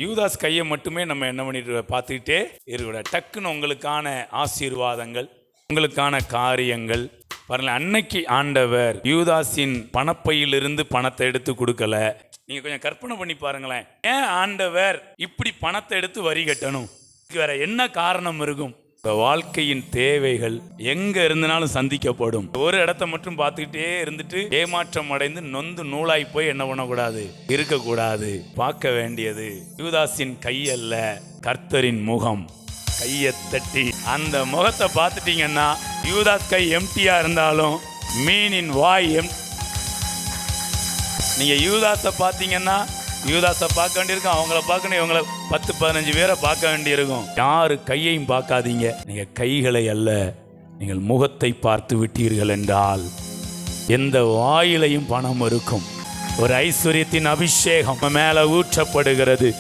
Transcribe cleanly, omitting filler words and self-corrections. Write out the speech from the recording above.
யூதாஸ் கையை மட்டுமே நம்ம என்ன பண்ணிட்டு பார்த்துக்கிட்டே இருக்கக்கூடாது. டக்குன்னு உங்களுக்கான ஆசீர்வாதங்கள், உங்களுக்கான காரியங்கள் பாருங்க. அன்னைக்கு ஆண்டவர் யூதாஸின் பணப்பையிலிருந்து பணத்தை எடுத்து கொடுக்கல. நீங்க கொஞ்சம் கற்பனை பண்ணி பாருங்களேன். ஏன் ஆண்டவர் இப்படி பணத்தை எடுத்து வரி கட்டணும்? வேற என்ன காரணம் இருக்கும்? வாழ்க்கையின் தேவைகள் எங்க இருந்தனாலும் சந்திக்கப்படும். ஒரு இடத்த மட்டும் பார்த்துக்கிட்டே இருந்துட்டு ஏமாற்றம் அடைந்து நொந்து நூலாய் போய் என்ன பண்ணக்கூடாது, இருக்கக்கூடாது. பார்க்க வேண்டியது யூதாஸின் கை அல்ல, கர்த்தரின் முகம். கையை தட்டி அந்த முகத்தை பார்த்துட்டீங்கன்னா, யூதாஸ் கை எம்டியா இருந்தாலும் மீனின் வாய் நீங்க யூதாஸை பார்த்தீங்கன்னா, யூதாஸை பார்க்க வேண்டியிருக்கும், அவங்கள பார்க்கணும், இவங்கள 10-15 பேரை பார்க்க வேண்டியிருக்கும். யாரு கையையும் பார்க்காதீங்க. நீங்க கைகளை அல்ல, நீங்கள் முகத்தை பார்த்து விட்டீர்கள் என்றால் எந்த வாயிலையும் பணம் இருக்கும். ஒரு ஐஸ்வர்யத்தின் அபிஷேகம் மேல ஊற்றப்படுகிறது.